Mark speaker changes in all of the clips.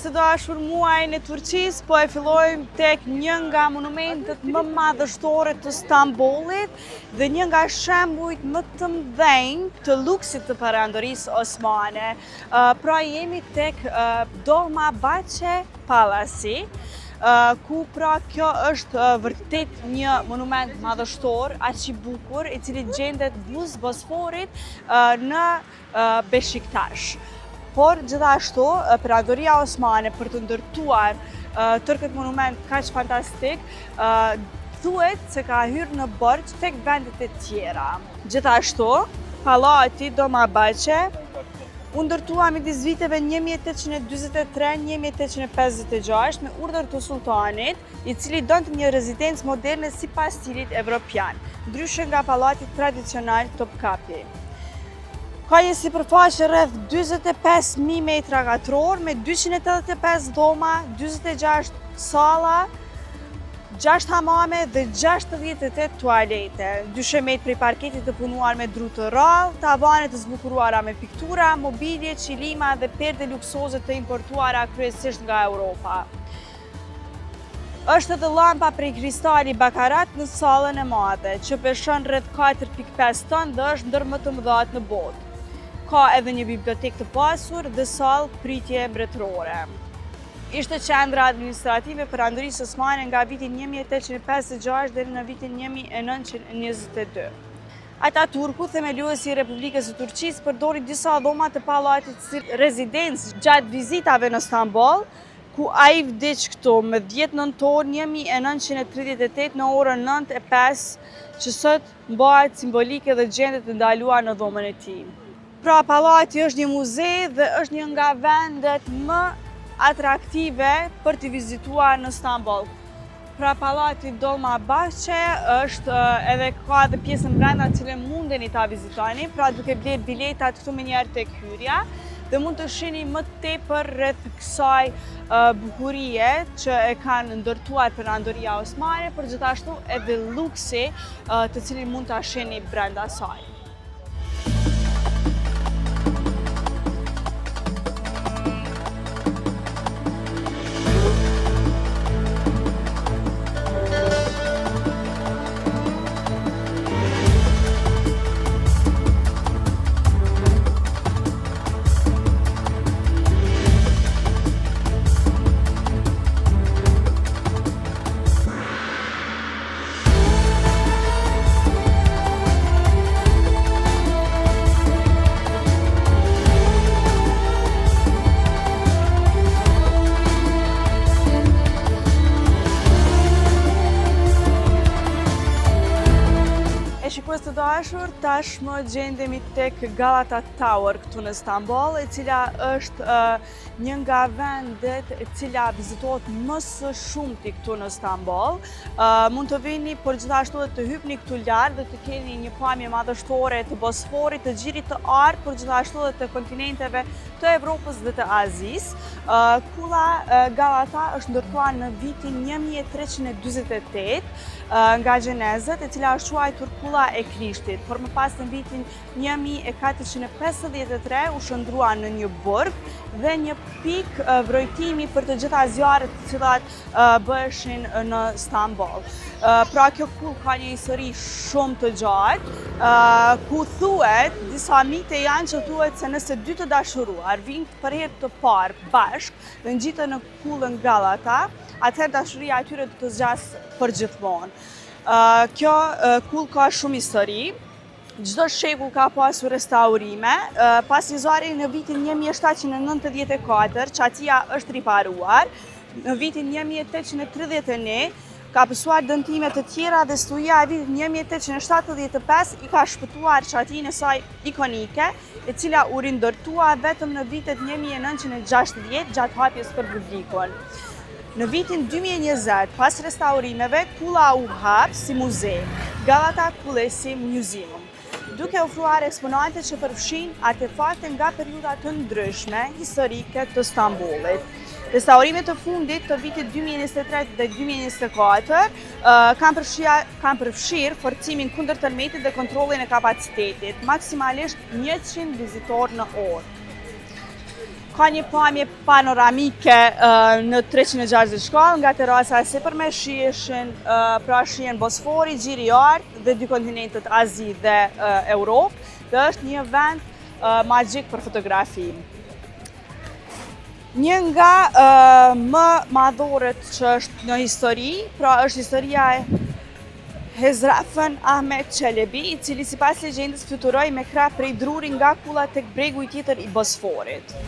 Speaker 1: të dashur, muajin e Turqisë, po e fillojmë tek një nga monumentet më madhështore të Stambollit dhe një nga shembujt më të mëdhenj të luksit të perandorisë osmane. Pra jemi tek Dolmabahçe Palasi, ku pra kjo është vërtet një monument madhështor, aq i bukur, i cili gjendet buz Bosforit në Beshiktash. Por gjithashtu, perandoria osmane për të ndërtuar tërë këtë monument kaq fantastik, thuhet se ka hyrë në borxh tek vendet e tjera. Gjithashtu, pallati Dolmabahçe u ndërtua midis viteve 1843-1856 me urdhër të sultanit, i cili donte një rezidencë moderne sipas stilit evropian, ndryshe nga pallati tradicional Topkapi. Ka një sipërfaqe rreth 45.000 metra katror me 285 dhoma, 46 salla, 6 hamame dhe 68 tualete, dyshemet prej parketit të punuar me dru të rrallë, tavane të zbukuruara me piktura, mobilje, qilima dhe perde luksoze të importuara kryesisht nga Europa. Është edhe llampa prej kristali bakarat në sallën e madhe, që peshon rreth 4.5 ton dhe është ndër më të mëdhat në botë. Ka edhe një bibliotekë të pasur dhe sallë pritje mbretërore. Ishte qendra administrative perandorisë osmane nga vitin 1856 deri në vitin 1922. Ataturku, themeluesi i Republikës së Turqisë, përdori disa dhoma të pallatit si rezidencë gjatë vizitave në Stamboll, ku ai vdiq këtu me 10 nëntor 1938 në orën 9:05, që sot mbahet simbolike dhe gjendet të ndaluar në dhomën e tij. Pra, pallati është një muze dhe është një nga vendet më atraktive për të vizituar në Stamboll. Pra, pallati Dolmabahçe është edhe ka dhe pjesën brenda të cilën mundeni ta vizitoni, pra duke bler biletat këtu me njerë tek hyrja, dhe mund të shihni më tepër rreth kësaj bukurie që e kanë ndërtuar perandoria osmane, por gjithashtu edhe luksi të cilin mund ta shihni brenda saj. Shikues të dashur, tashmë gjendemi tek Galata Tower këtu në Stamboll, e cila është një nga vendet e cila vizitohet më së shumti këtu në Stamboll. Mund të vini, por gjithashtu dhe të hypni këtu lart dhe të keni një pamje madhështore të Bosforit, të Xhirit të Art, por gjithashtu dhe të kontinenteve të Evropës dhe të Azisë. Kulla Galata është ndërtuar në vitin 1348 nga Gjenezët, e cila është quajtur kulla e Krishtit, por më pas në vitin 1453 u shndrua në një burg dhe një pikë vrojtimi për të gjitha zjarret të cilat bëheshin në Stamboll. Pra kjo kullë ka një histori shumë të gjatë, ku thuhet, disa mite janë që thuhet se nëse dy të dashuruar vinë për herë të parë bashkë dhe ngjiten në kullën Galata, atëherë dashuria atyre do të zgjasë përgjithmonë. Kjo kullë ka shumë histori. Çdo shekull ka pasur restaurime, pas një zjarri në vitin 1794, çatia është riparuar, në vitin 1831 ka pësuar dëmtime të tjera dhe studia e vitit 1875 i ka shpëtuar çatinë e saj ikonike, e cila u rindërtua vetëm në vitet 1960 gjatë hapjes për publikun. Në vitin 2020, pas restaurimeve, kulla u hap si muze, Galata Kulesi Museum, duke ofruar eksponate që përfshin artefakte nga periudha të ndryshme historike të Stambollit. Restaurimet të fundit të vitit 2023 dhe 2024 kanë përfshirë forcimin kundër tërmetit dhe kontrollin e kapacitetit, maksimalisht 100 vizitor në orë. Ka një pamje panoramike në 360 shkallë, nga terasa e sipërme shihen Bosfori, Gjiri i Artë dhe dy kontinentet Azi dhe Europë, dhe është një vend magjik për fotografi. Një nga më madhorët që është në histori, pra është historia e Hezrafën Ahmet Çelebi, i cili sipas legjendës fluturoi me krah prej druri nga kulla tek bregu i tjetër i Bosforit.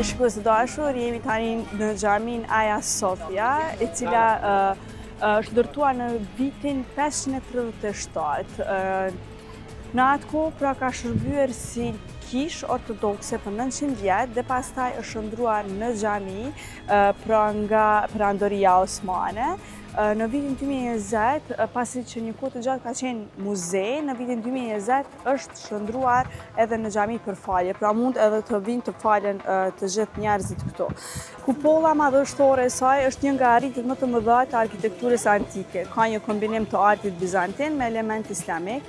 Speaker 1: Shikues të dashur, jemi tani në xhamin Hagia Sophia, e cila është ndërtuar në vitin 537. Në atë kohë pra ka shërbyer si kishë ortodokse për 900 vjet dhe pastaj është shndruar në xhami pra nga Perandoria Osmane. Në vitin 2020, pasi që një kohë të gjatë ka qenë muze, në vitin 2020 është shndruar edhe në xhami për falje, pra mund edhe të vinë të falen të gjithë njerëzit këtu. Kupolla madhështore e saj është një nga arritjet më të mëdha të arkitekturës antike. Ka një kombinim të artit bizantin me element islamik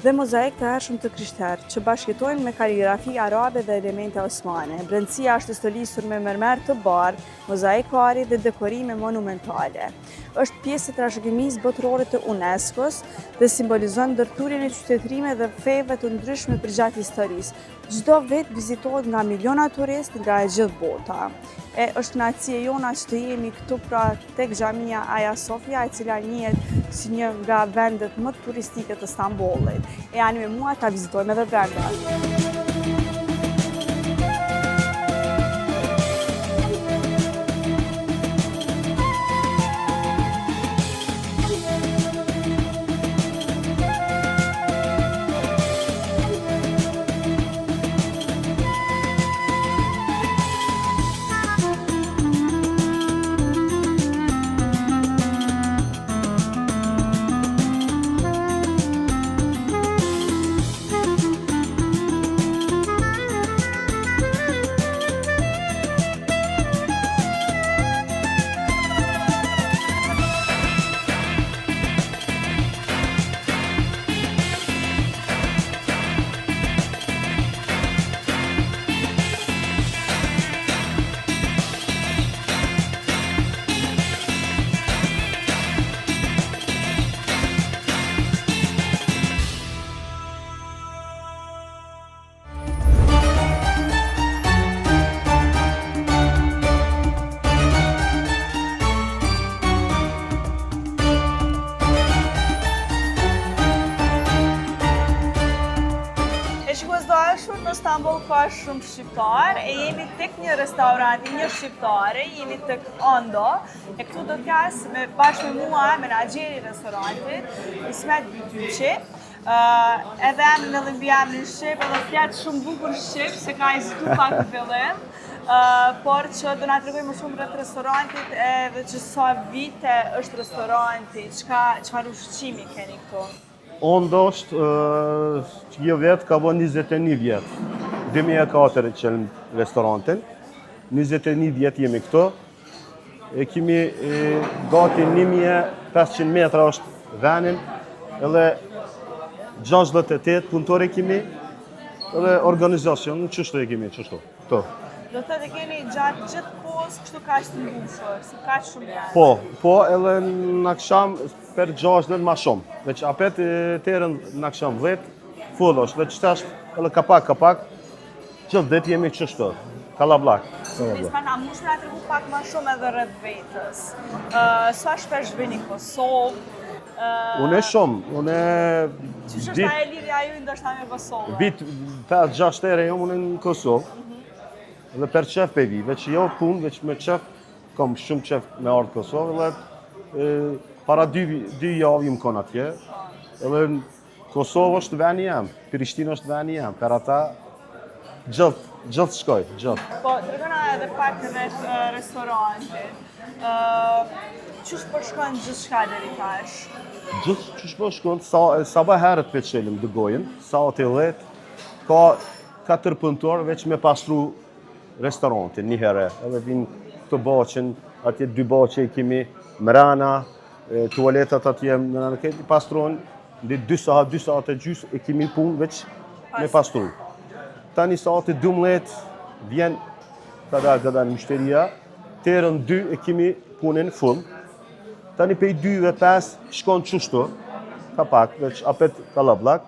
Speaker 1: dhe mozaik të hershëm të krishterë, që bashkëtojnë me kaligrafi arabe dhe elemente osmane. Brendësia është stëlisur me mermer të bardhë, mozaikari dhe dekorime monumentale. Është pjesë e trashëgimisë botërore të UNESCO-s dhe simbolizon ndërthurjen e qytetërime dhe feve të ndryshme përgjatë historisë. Çdo vit vizitohet nga miliona turistë nga e gjithë bota. Është kënaqësia jona që të jemi këtu pra tek xhamia Hagia Sophia, e cila njihet si një nga vendet më turistike të Stambollit. E janë me mua ta vizitojmë edhe brenda. Në Stamboll ka shumë shqiptar e jemi tek një restorant një shqiptare, jemi tek Ondo. E këtu do t'jas bashkë me mua menaxheri i restorantit, Ismet Bytyçi. Edhe në dhëmbjam në shqip, edhe flet shumë bukur shqip, se ka hezitu pak në fillim. Por që do na tregoj më shumë rreth restorantit edhe që sa vite është restoranti, çfarë ushqimi keni këtu?
Speaker 2: Ondo është që vjet ka bën 21 vjet. 2004 që në restorantin. 21 vjet jemi këtu. E kemi gati 1500 metra është venin, edhe 68 punëtore kemi, edhe organizacion, qështu e kemi, qështu, këto.
Speaker 1: Do të thotë keni gjatë gjithë kohës kështu kaq të mbushur, si kaq shumë njerëz.
Speaker 2: Po, edhe në akşam për 60 ma shumë. Veç apet terën në akşam 10, full është, veç tash edhe kapak, gjithë det jemi qështu, kalablak.
Speaker 1: Nisman, a mush me tregu pak më shumë edhe rreth vetës. Sa shpesh vini në Kosovë?
Speaker 2: Unë shumë, unë
Speaker 1: Qysh është ajo lidhja ju ndoshta me Kosovën?
Speaker 2: Vit 5-6 herë jam unë në Kosovë. Dhe për qef pe vi, veç jo punë, veç me qef, kam shumë qef me ardhë Kosovë, dhe para 2 javë jam kon atje, edhe Kosovë është veni jam, Prishtinë është veni jam, për ata gjithë shkoj, gjithë.
Speaker 1: Po, tregona edhe pak rreth restorantit. Qysh po shkon gjithçka deri tash?
Speaker 2: Gjithë qysh po shkon, sa ba herët për qelim dëgojnë, sa o të 10, ka 4 punëtor veç me pastru restorantin një herë, edhe vinë këtë baqen, atje 2 baqe i kemi mrena, tualetat atje në këtë pastrojnë, dhe 2 saat e gjys e kemi punë veç me pastru. Tani saat e 12 vjen kada në mështeria, terën 2 e kemi punën full, tani pej 2-5 shkon qështu, ka pak, veç apet kalablak,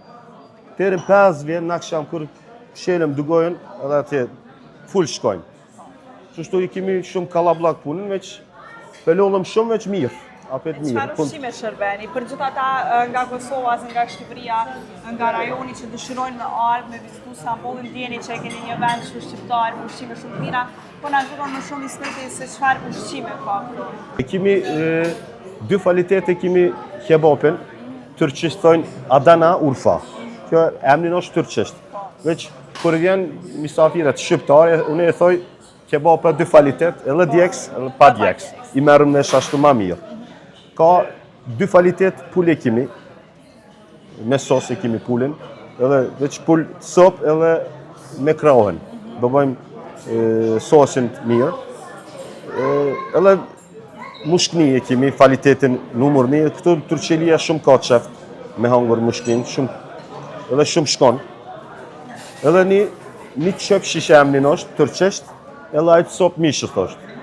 Speaker 2: terën 5 vjen në akşam kur shelëm dugojnë edhe atje full shkojnë. Qështu i kemi shumë kalablak punën, veç pelollëm shumë veç mirë, apet mirë.
Speaker 1: Çfarë ushqime shërbeni? Për gjithë ata nga Kosova, nga Shqipëria, nga rajoni që dëshirojnë me ardhë, me vizitu Stambollin, ndjeni që e keni një vend shumë shqiptar, me ushqime shumë mira, po na duron më shumë ismeti se çfarë ushqime ka këtu.
Speaker 2: E kemi 2 kvalitete, kemi kebapin, turqisht thonë Adana Urfa. Kjo emnin është turqisht. Veç kur vjen misafiret shqiptare, unë e thoj kebapa 2 kvalitet, edhe djeks, edhe pa djeks. I merrem me ashtu më mirë. Ka 2 kvalitet pule kemi, me sos e kemi pulin, edhe veç pul sop edhe me krahen. Do bëjmë sosin të mirë. Edhe mushkni e kemi, kvalitetin numër 1. Këtu Turqelia shumë ka qeft me hangur mushkin, edhe shumë shkon. Edhe një qëp shishe emnin është, turqesht, edhe ajtë sop mishët është.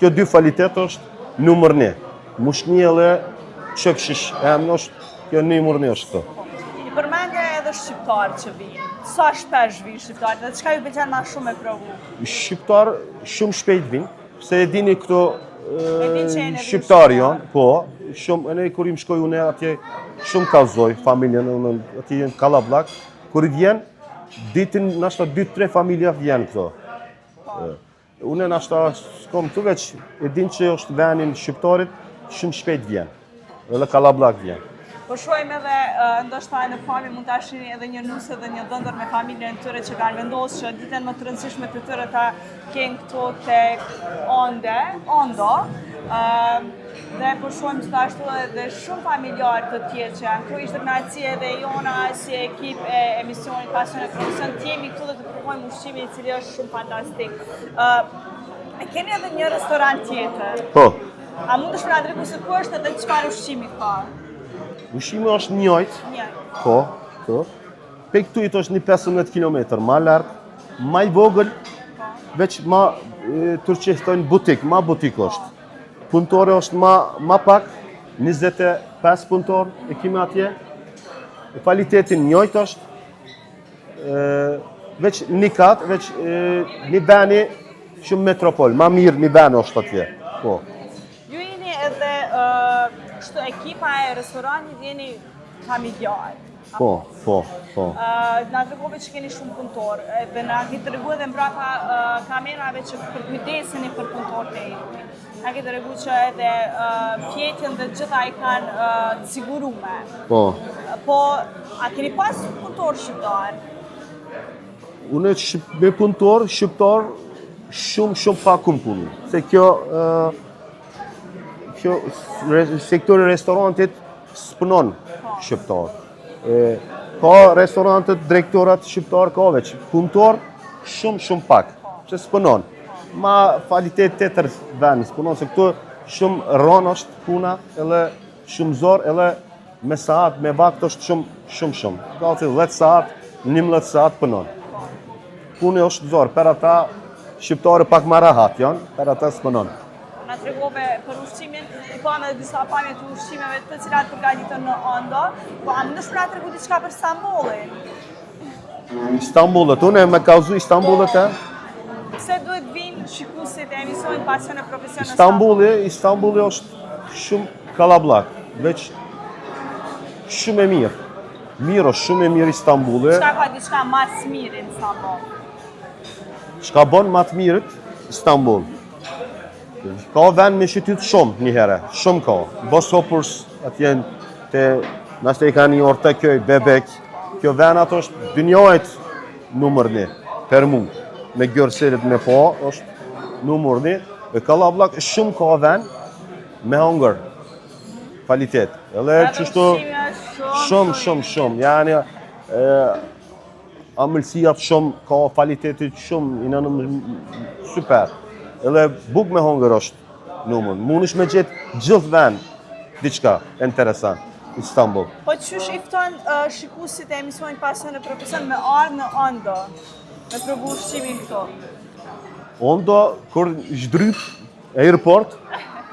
Speaker 2: Kjo 2 kvalitet është numër 1. Mushkni edhe qëp shish emnin është, kjo numër 1 është këto.
Speaker 1: I përmendja edhe shqiptarë që vinë. Sa shpesh vinë shqiptarë dhe çka ju pëlqen më shumë me provu?
Speaker 2: Shqiptar shumë shpejt vinë, se e dini këto shqiptarë janë, po, shumë, e kur im shkoj une atje shumë kallzoj familjen, atje jenë kalablak, kur i vjen, ditin nashta 2-3 familja vjen këto. Une nashta s'kom të veç, e din që është venin shqiptarit, shumë shpejt vjen, edhe kalablak vjen.
Speaker 1: Po shohim edhe ndoshta në pamje mund ta shihni edhe një nusë dhe një dhëndër me familjen e tyre që kanë vendosur që ditën më të rëndësishme të tyre ta kenë këtu tek Ondo. Dhe po shohim gjithashtu edhe shumë familjarë të tjerë që janë këtu. Ishte kënaqësi edhe jona si ekip e emisionit Pasion e Profesion të jemi këtu dhe të provojmë ushqimin i cili është shumë fantastik. Keni edhe një restorant tjetër.
Speaker 2: Po.
Speaker 1: A mund të shpëra drejtu se ku është edhe çfarë ushqimi ka?
Speaker 2: Ushqimi është njëjtë. Po. Pe këtu i është një 15 km, ma lartë, ma i vogël, veç ma turqistojnë butik, ma butik është. Punëtore është ma pak, 25 punëtor e kemi atje. Kvalitetin njëjtë është, veç një katë, veç një beni shumë metropol, ma mirë një beni është atje. Po.
Speaker 1: Ju jeni edhe kështu ekipa e restorantit jeni familjar.
Speaker 2: Po.
Speaker 1: Na tregove që keni shumë punëtor dhe na ke tregu edhe mbrapa kamerave që përkujdeseni për punëtorët e juaj. Na ke tregu që edhe pjetjen dhe gjitha i kanë të siguruar. Po, a keni pas punëtor shqiptar?
Speaker 2: Unë me punëtor shqiptar shumë pak kum punu. Se kjo sektori restorantit s'punon shqiptar. Ka restorantet, direktorat shqiptar ka veç, punëtor shumë pak, që s'punon. Ma kvalitet të tërë vend, s'punon, se këtu shumë rënë është puna, edhe shumë zor, edhe me saat, me vakt është shumë. Gati 10 saat, 11 saat punon. Punë është zor, per ata shqiptarë pak më rahat janë, për ata s'punon.
Speaker 1: Na tregove për ushqimin, i pamë edhe disa pamje të ushqimeve të cilat përgatiten në Ondo, po a mundesh na tregu diçka për Stambollin?
Speaker 2: Istanbulët, unë me kauzu Istanbulët e?
Speaker 1: Pse duhet vinë shikuesit e emisionit Pasion e Profesion në Stamboll?
Speaker 2: Istanbulli është shumë kallabllak, veç shumë e mirë. Mirë është shumë e mirë Istanbulli.
Speaker 1: Çka ka diçka më të mirë në Stamboll?
Speaker 2: Çka bën më të mirët Istanbul? Ka vend me shëtyt shumë një herë, shumë ka. Bospors, atje te nashte i kanë një orta këj, Bebek. Kjo vend ato është dynjajt numër 1 për mu. Me gjërësirit me po, është numër 1. E kallabllak shumë ka vend me hangër, kvalitet. Edhe qështu shumë. Yani, amëlsijat shumë, ka kvalitetit shumë, i nënë super. Edhe buk me hongër është numër. Mundesh me gjetë gjithë vend diçka interesant Istanbul.
Speaker 1: Po qysh i fton shikuesit e emisionit Pasion e Profesion me ardhë në Ondo, me provu ushqimin këto?
Speaker 2: Ondo, kur zhdryp airport,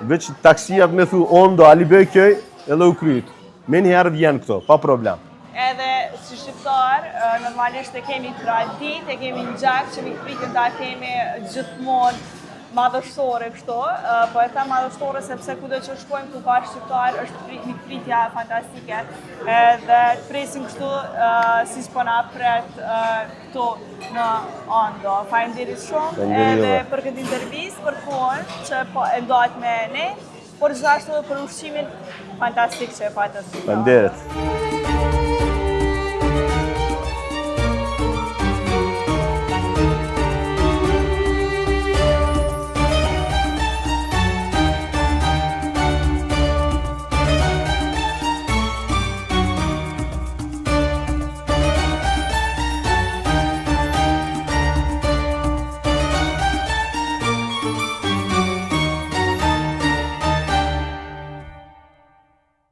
Speaker 2: veç taksijat me thu Ondo, Alibej Köy, edhe u kryt. Me njëherë vjen këto, pa problem.
Speaker 1: Edhe si shqiptar, normalisht e kemi tradit, e kemi ngjak që mi pritin ta kemi gjithmonë madhështore kështu, po e them madhështore sepse kudo që shkojmë ku ka shqiptar është mikpritja fantastike. Dhe të presim kështu si s'po na pret këtu në Ondo. Faleminderit shumë edhe për këtë intervistë, për kohën që po e ndajt me ne, por gjithashtu për ushqimin fantastik që e patët.
Speaker 2: Faleminderit.